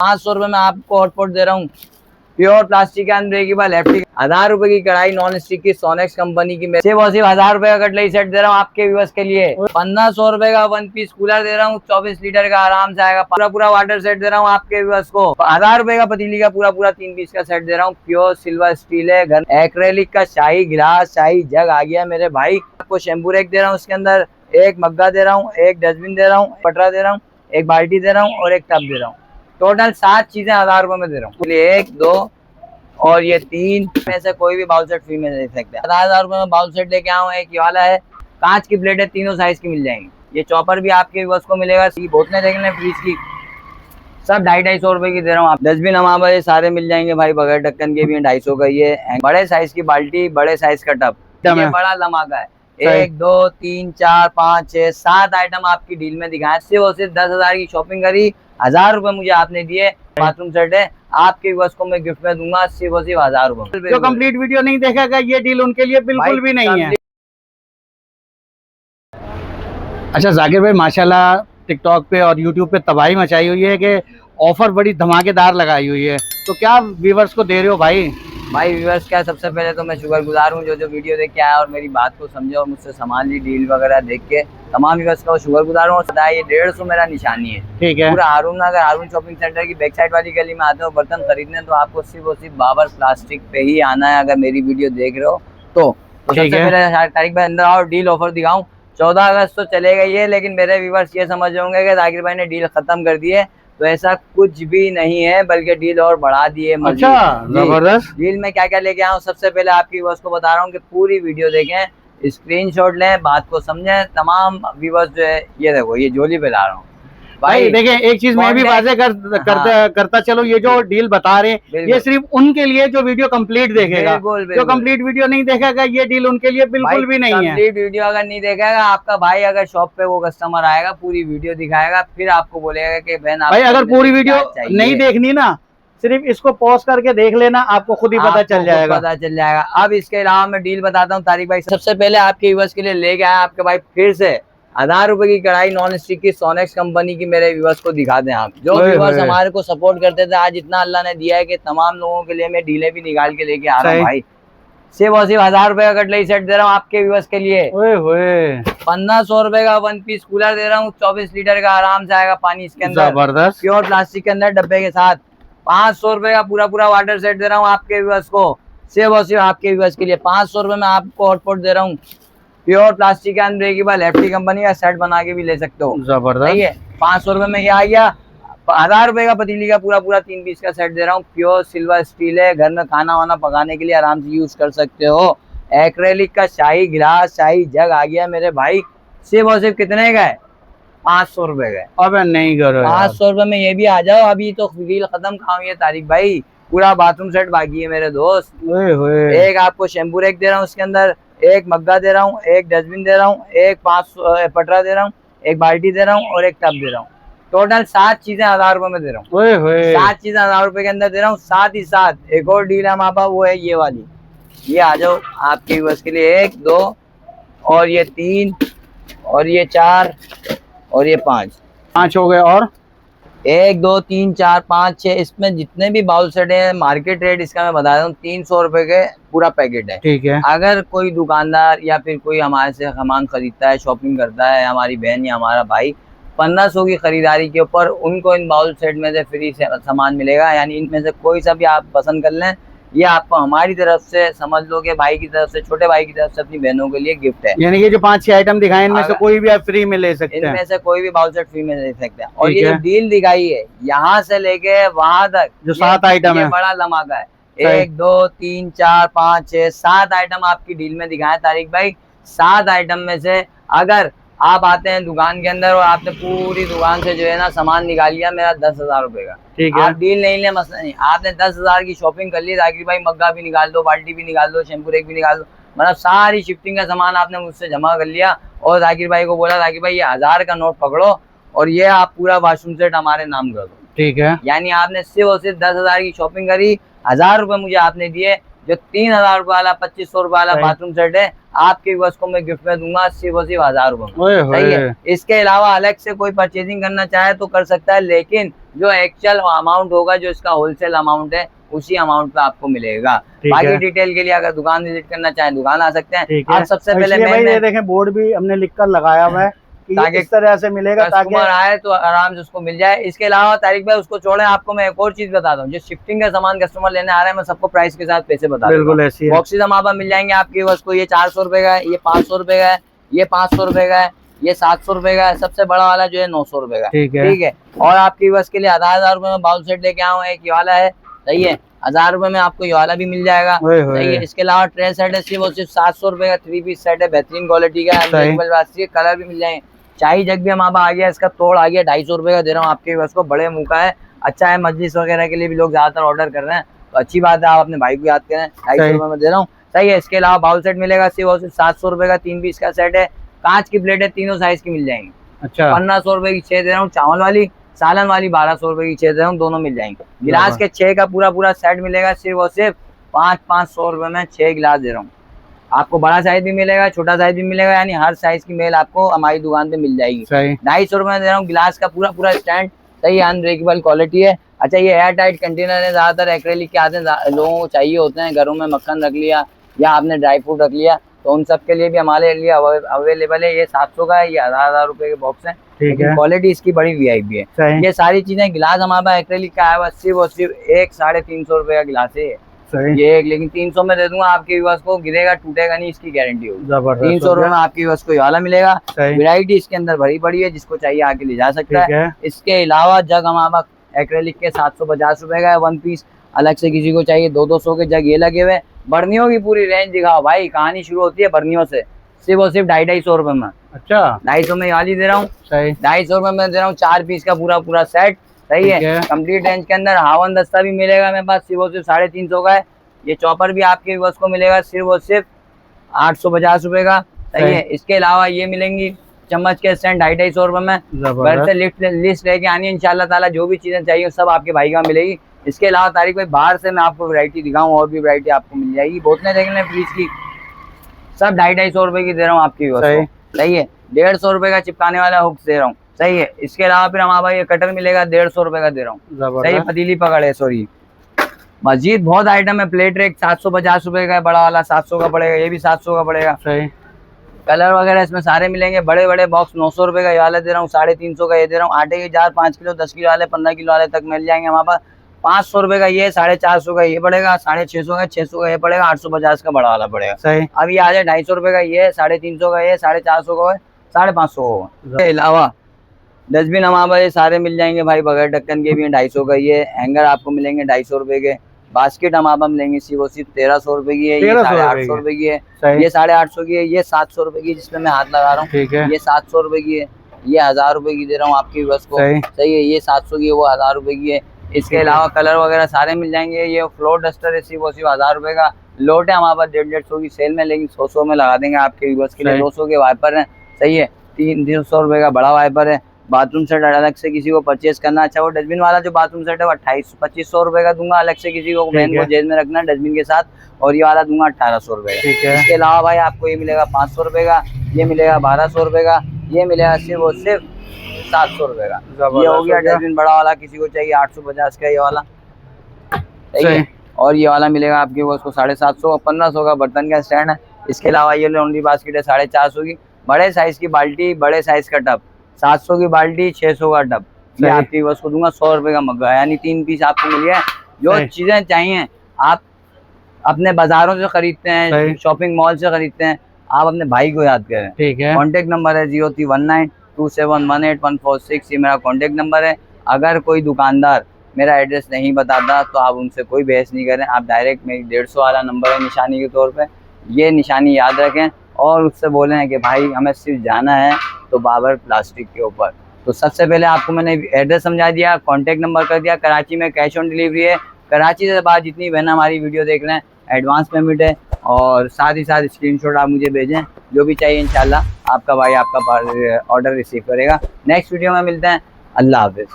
500 रुपए में आपको हॉटपॉट दे रहा हूँ, प्योर प्लास्टिक का अनब्रेकेबल हैप्टी। 1000 रुपए की कढ़ाई नॉन स्टिक की सोनेक्स कंपनी की, सिर्फ 1000 रुपए का कटलरी सेट दे रहा हूँ आपके व्यूअर्स के लिए। 1500 रुपए का 1 पीस कूलर दे रहा हूँ, 24 लीटर का आराम से आएगा। पूरा वाटर सेट दे रहा हूँ आपके व्यूअर्स को। 1000 रुपए का पतीली का पूरा 3 पीस का सेट दे रहा हूँ, प्योर सिल्वर स्टील है। घर एक्रेलिक का शाही गिलास, शाही जग आ गया मेरे भाई। आपको शैम्पू रैक दे रहा हूँ, उसके अंदर एक मग्गा दे रहा हूँ, एक डस्टबिन दे रहा हूँ, पटरा दे रहा हूँ, एक बाल्टी दे रहा हूँ और एक टब दे रहा हूँ। टोटल 7 चीजें 1000 रुपए में दे रहा हूँ। 1, 2 और ये 3 में से कोई भी बाउल सेट फ्री में दे सकते हैं। 1000 रुपए में बाउल सेट लेके आऊँ। एक ये वाला है, कांच की प्लेट है, तीनों साइज की मिल जाएंगी। ये चॉपर भी आपके व्यूअर्स को मिलेगा। बोतलें देख लें फ्रीज की, सब 250-250 रुपए की दे रहा हूँ आप। डस्टबिन हमारे सारे मिल जाएंगे भाई, बगैर ढक्कन के भी 250 का। ये बड़े साइज की बाल्टी, बड़े साइज का टब, ये बड़ा धमाका है। 1, 2, 3, 4, 5, 6, 7 आइटम आपकी डील में दिखाए। सिर्फ 10,000 की शॉपिंग करी, 1000 रुपए मुझे आपने दिए। बाथरूम सेट है आपके व्यूअर्स को, मैं गिफ्ट में दूंगा सिर्फ 1000 रुपए। जो कंप्लीट वीडियो नहीं देखेगा ये डील उनके लिए बिल्कुल भी नहीं है। अच्छा जाकिर भाई, माशाल्लाह टिकटॉक पे और यूट्यूब पे तबाही मचाई हुई है कि ऑफर बड़ी धमाकेदार लगाई हुई है, तो क्या व्यूवर्स को दे रहे हो भाई? भाई व्यूअर्स क्या, सबसे पहले तो मैं शुक्रगुजार हूँ जो वीडियो देख के आया और मेरी बात को समझे और मुझसे सामान ली डील वगैरह देख के। तमाम व्यूअर्स का शुक्रगुजार हूँ। सदा ये 150 मेरा निशानी है। ठीक है। पूरा हारून शॉपिंग सेंटर की बैक साइड वाली गली में आते हो बर्तन खरीदने, तो आपको सिर्फ और सिर्फ बाबर प्लास्टिक पे ही आना है। अगर मेरी वीडियो देख रहे हो तो सबसे पहले तारीख भाई अंदर आओ, डील ऑफर दिखाऊं। 14 अगस्त तो चले गई है, लेकिन मेरे व्यूअर्स ये समझ होंगे कि जाकिर भाई ने डील खत्म कर दी है, तो ऐसा कुछ भी नहीं है, बल्कि डील और बढ़ा दी है। अच्छा, जबरदस्त। डील में क्या क्या लेके आऊँ, सबसे पहले आपकी व्यूअर्स को बता रहा हूँ कि पूरी वीडियो देखें, स्क्रीनशॉट लें, बात को समझें। तमाम व्यूअर्स जो है, ये देखो ये झोली पे ला रहा हूँ भाई। देखें एक चीज मैं भी वाजे करता चलो, ये जो डील बता रहे हैं ये सिर्फ उनके लिए जो वीडियो कंप्लीट देखेगा। जो कंप्लीट वीडियो नहीं देखेगा ये डील उनके लिए बिल्कुल भी नहीं है। कंप्लीट वीडियो अगर नहीं देखेगा आपका भाई, अगर शॉप पे वो कस्टमर आएगा पूरी वीडियो दिखाएगा, फिर आपको बोलेगा कि बहन भाई अगर पूरी वीडियो नहीं देखनी ना, सिर्फ इसको पॉज करके देख लेना, आपको खुद ही पता चल जाएगा। अब इसके अलावा मैं डील बताता हूँ तारिक भाई। सबसे पहले आपके व्यूअर्स के लिए लेके आया आपके भाई फिर से 1000 रुपए की कढ़ाई नॉन स्टिक की सोनेक्स कंपनी की। मेरे व्यूअर्स को दिखा दें आप, जो व्यूअर्स हमारे को सपोर्ट करते थे, आज इतना अल्लाह ने दिया है कि तमाम लोगों के लिए मैं डीले भी निकाल के लेके आ रहा हूँ भाई। सिर्फ और सिर्फ 1000 रुपए का कटलरी सेट दे रहा हूँ आपके व्यूअर्स के लिए। 1500 रुपए का 1 पीस कूलर दे रहा हूँ, 24 लीटर का आराम से आएगा पानी इसके अंदर, जबरदस्त प्योर प्लास्टिक के अंदर डब्बे के साथ। 500 रुपए का पूरा वाटर सेट दे रहा हूँ आपके व्यूअर्स को, सिर्फ और सिर्फ आपके व्यूअर्स के लिए। 500 रुपए में आपको हॉटपॉट दे रहा हूँ, प्योर प्लास्टिक का अनब्रेकेबल हैप्टी कंपनी का, सेट बना के भी ले सकते हो। जबरदस्त है। 500 रुपए में ये आ गया। 1000 रुपए का पतीली का पूरा 3 पीस का सेट दे रहा हूँ, प्योर सिल्वर स्टील है। घर में खाना वाना पकाने के लिए आराम से यूज कर सकते हो। एक्रेलिक का शाही गिलास, शाही जग आ गया मेरे भाई। सिर्फ और सिर्फ कितने का है? 500 रुपए का। अब नहीं करो 500 रुपए में ये भी आ जाओ। अभी तो डील खत्म खाऊं ये तारीख भाई, पूरा बाथरूम सेट बाकी है मेरे दोस्त। एक आपको शैम्पू रैक दे रहा हूँ, उसके अंदर एक मग्गा दे रहा हूँ, एक डस्टबिन दे रहा हूँ, एक 5 पटरा दे रहा हूँ, एक बाल्टी दे रहा हूँ और एक टब दे रहा हूँ। टोटल 7 चीजें 1000 रुपए में दे रहा हूँ। 7 चीजें 1000 रुपए के अंदर दे रहा हूँ। साथ ही साथ एक और डील है हमारे पास, वो है ये वाली। ये आ जाओ आपके व्यूअर्स के लिए। 1, 2 और ये 3 और ये 4 और ये 5 हो गए। और 1, 2, 3, 4, 5, 6, इसमें जितने भी बाउल सेट है, मार्केट रेट इसका मैं बता रहा हूँ 300 रुपए के पूरा पैकेट है। ठीक है। अगर कोई दुकानदार या फिर कोई हमारे से सामान खरीदता है, शॉपिंग करता है, हमारी बहन या हमारा भाई, 1500 की खरीदारी के ऊपर उनको इन बाउल सेट में से फ्री से सामान मिलेगा। यानी इनमें से कोई सा भी आप पसंद कर लें, ये आपको हमारी तरफ से, समझ लो कि भाई की तरफ से, छोटे भाई की तरफ से अपनी बहनों के लिए गिफ्ट है। यानी कि जो 5-6 आइटम दिखाए इनमें से कोई भी आप फ्री में ले सकते हैं। इनमें से कोई भी बाउल सेट फ्री में ले सकते हैं। और ये जो डील दिखाई है यहाँ से लेके वहां तक, जो 7 आइटम है, बड़ा धमाका है। 1, 2, 3, 4, 5, 6, 7 आइटम आपकी डील में दिखाए तारिक भाई। 7 आइटम में से अगर आप आते हैं दुकान के अंदर और आपने पूरी दुकान से जो है ना सामान निकाल लिया मेरा 10,000 रुपए का, ठीक है, आप डील नहीं ले, मसला नहीं। आपने 10,000 की शॉपिंग कर ली, जाकिर भाई मग्गा भी निकाल दो, बाल्टी भी निकाल दो, शैम्पू रेक भी निकाल दो, मतलब सारी शिफ्टिंग का सामान आपने मुझसे जमा कर लिया और जाकिर भाई को बोला जाकिर भाई ये 1000 का नोट पकड़ो और ये आप पूरा वॉशरूम सेट हमारे नाम कर दो। ठीक है। यानी आपने सिर्फ और सिर्फ 10,000 की शॉपिंग करी, 1000 रुपए मुझे आपने दिए। जो 3000 रुपए वाला 2500 रुपए वाला बाथरूम सेट है आपके व्यूअर्स को मैं गिफ्ट में दूंगा सिर्फ और सिर्फ 1000 रुपए में। सही है। इसके अलावा अलग से कोई परचेजिंग करना चाहे तो कर सकता है, लेकिन जो एक्चुअल अमाउंट होगा, जो इसका होलसेल अमाउंट है, उसी अमाउंट पे आपको मिलेगा। बाकी डिटेल के लिए अगर दुकान विजिट करना चाहें दुकान आ सकते हैं। आप सबसे पहले भाई ये देखें बोर्ड भी हमने लिख कर लगाया हुआ है कि इस तरह से मिलेगा ताकि आए तो आराम से उसको मिल जाए। इसके अलावा तारिक भाई उसको छोड़े, आपको मैं एक और चीज बताता हूँ, जो शिफ्टिंग का सामान कस्टमर लेने आ रहे हैं, मैं सबको प्राइस के साथ पैसे बता बिल्कुल ऐसी बॉक्सेस हमारे पास मिल जाएंगे आपकी बस को। ये 400 रुपए का है, ये 500 रुपए का है, ये 500 रुपए का है, ये 700 रुपए का है, सबसे बड़ा वाला जो है 900 रुपए का। ठीक है। और आपकी बस के लिए 1000 रुपए में बाउल सेट लेके आऊँ, एक ये वाला है, सही है, 1000 रुपए में आपको ये वाला भी मिल जाएगा, सही है। इसके अलावा ट्रे सेट है, सिर्फ 700 रुपए का 3 पीस सेट है, बेहतरीन क्वालिटी का है, कलर भी मिल जाएंगे। चाय जग भी हमारे आ गया, इसका तोड़ आ गया, 250 रुपए का दे रहा हूँ आपके बस को, बड़े मुँह का है, अच्छा है, मजलिस वगैरह के लिए भी लोग ज्यादातर ऑर्डर कर रहे हैं, तो अच्छी बात है, आप अपने भाई को याद करें। 250 रुपए में दे रहा हूँ, सही है। इसके अलावा बाउल सेट मिलेगा, सिर्फ 700 रुपए का 3 पीस का सेट है, कांच की प्लेट है, तीनों साइज की मिल जाएंगी। अच्छा, 1500 रुपए की 6 दे रहा हूँ, चावल वाली, सालन वाली 1200 रुपए की 6 दे रहा हूँ, दोनों मिल जाएंगे। गिलास के 6 का पूरा सेट मिलेगा, सिर्फ और सिर्फ 500 रुपए में 6 गिलास दे रहा हूँ आपको। बड़ा साइज भी मिलेगा, छोटा साइज भी मिलेगा, यानी हर साइज की मेल आपको हमारी दुकान पे मिल जाएगी। 250 रुपए में दे रहा हूँ गिलास का पूरा स्टैंड, सही है, अनब्रेकेबल क्वालिटी है। अच्छा, ये एयर टाइट कंटेनर है, ज्यादातर एक्रेलिक के आते हैं, लोगों को चाहिए होते हैं, घरों में मक्खन रख लिया या आपने ड्राई फ्रूट रख लिया, तो उन सब के लिए भी हमारे लिए अवेलेबल है। ये 700 का है, ये 1000 रुपए के बॉक्स है, क्वालिटी इसकी बड़ी VIP है। ये सारी चीजें, गिलास हमारे पास एक्रेलिक का है, सिर्फ और सिर्फ 350 रुपए का गिलास है ये एक, लेकिन 300 में दे दूंगा आपके व्यूअर्स को, गिरेगा टूटेगा नहीं, इसकी गारंटी होगी। 300 रुपए में आपके व्यूअर्स को ये वाला मिलेगा। वैरायटी इसके अंदर भरी पड़ी है, जिसको चाहिए आके ले जा सकता है। इसके अलावा जग हमारे पास एक्रेलिक के 750 रुपए का है, 1 पीस, अलग से किसी को चाहिए 200 के जग ये लगे हुए। बर्नियों की पूरी रेंज दिखाओ भाई, कहानी शुरू होती है बर्नियों से, सिर्फ और सिर्फ 250 रुपए में। अच्छा, 250 में वाली दे रहा हूँ, 250 रुपए में दे रहा हूँ, 4 पीस का पूरा सेट, सही है। कंप्लीट रेंज के अंदर हावन दस्ता भी मिलेगा मेरे पास, सिर्फ और सिर्फ 350 का है। ये चॉपर भी आपके व्यूअर्स को मिलेगा, सिर्फ और सिर्फ 850 रुपए का, सही है। इसके अलावा ये मिलेंगी चम्मच के स्टैंड 250 रुपए में। घर से लिस्ट लेके आनी है इंशाल्लाह ताला, जो भी चीजें चाहिए सब आपके भाई का मिलेगी। इसके अलावा तारिक भाई बाहर से मैं आपको वैरायटी दिखाऊं, और भी वैरायटी आपको मिल जाएगी। बोतलें देख लें फ्रिज की, सब 250 रुपए की दे रहा हूँ आपकी व्यूअर्स को, सही है। 150 रुपए का चिपकाने वाला हुक्स दे रहा हूँ, सही है। इसके अलावा फिर हमारा भाई कटर मिलेगा, 150 रुपए का दे रहा हूँ, सही है। पतीली पकड़ है, सॉरी, मजीद बहुत आइटम है। प्लेट रेक 750 रुपए का है, बड़ा वाला 700 का पड़ेगा, ये भी 700 का पड़ेगा, सही। कलर वगैरह इसमें सारे मिलेंगे। बड़े बड़े बॉक्स 900 रुपए का ये वाला दे रहा हूँ, 350 का ये दे रहा हूँ। आटे के जार 5 किलो, 10 किलो वाले, 15 किलो वाले तक मिल जाएंगे हमारे पास। 500 रुपए का ये, 450 का ये पड़ेगा, 650 का, 600 का ये पड़ेगा, 850 का बड़ा वाला पड़ेगा, सही। अब ये आ जाए 250 रुपए का ये, 350 का ये, 450 का है, 550 का। इसके अलावा डस्टबिन हमारे पास ये सारे मिल जाएंगे भाई, बगैर ढक्कन के भी 250 का ये। हैंगर आपको मिलेंगे 250 रुपए के। बास्केट हमारे पास मिलेंगे सिर्फ 1300 रुपए की है, ये 850 रुपए की है, ये 850 की है, ये 700 रुपए की जिसमें मैं हाथ लगा रहा हूँ, ये 700 रुपए की है, ये 1000 रुपए की दे रहा हूँ आपकी बस को, सही है। ये 700 की है, वो 1000 रुपए की है। इसके अलावा कलर वगैरह सारे मिल जाएंगे। ये फ्लोर डस्टर है, सिर्फ 1000 रुपए का। लोट है हमारे पास 150 की सेल में, लेकिन 100 में लगा देंगे आपके बस के लिए। 200 के वाइपर है, सही है। 300 रुपए का बड़ा वाइपर है। बाथरूम सेट अलग से किसी को परचेज करना, अच्छा वो डस्टबिन वाला जो बाथरूम सेट है वो 2500 रुपए का दूंगा अलग से किसी को, मेन को जेल में रखना डस्टबिन के साथ, और ये वाला दूंगा 1800 रुपए का। इसके अलावा भाई आपको ये मिलेगा 500 रुपए का, ये मिलेगा 1200 रुपए का, ये मिलेगा सिर्फ और सिर्फ 700 रुपए का। ये हो गया डस्टबिन बड़ा वाला, किसी को चाहिए 850 का ये वाला, सही है। और ये वाला मिलेगा आपके वो उसको 750 और 1500 का बर्तन का स्टैंड है। इसके अलावा ये लॉन्ड्री बास्केट है 450 की। बड़े साइज की बाल्टी, बड़े साइज का टब, 700 की बाल्टी, 600 का टब, ये आपकी बस को दूंगा 100 रुपए का मग्गा, यानी 3 पीस आपको मिल गया। जो चीजें चाहिए आप अपने बाजारों से खरीदते हैं, शॉपिंग मॉल से खरीदते हैं, आप अपने भाई को याद करें, ठीक है। कॉन्टेक्ट नंबर है 0319271846, ये मेरा कॉन्टेक्ट नंबर है। अगर कोई दुकानदार मेरा एड्रेस नहीं बताता तो आप उनसे कोई बहस नहीं करें, आप डायरेक्ट मेरी 150 वाला नंबर है निशानी के तौर पे, ये निशानी याद रखें और उससे बोलें कि भाई हमें सिर्फ जाना है तो बाबर प्लास्टिक के ऊपर। तो सबसे पहले आपको मैंने एड्रेस समझा दिया, कॉन्टेक्ट नंबर कर दिया। कराची में कैश ऑन डिलीवरी है। कराची से बाद जितनी बहन हमारी वीडियो देख रहे हैं एडवांस पेमेंट है, और साथ ही साथ स्क्रीनशॉट आप मुझे भेजें, जो भी चाहिए इंशाल्लाह आपका भाई आपका ऑर्डर रिसीव करेगा। नेक्स्ट वीडियो में मिलते हैं। अल्लाह हाफिज़।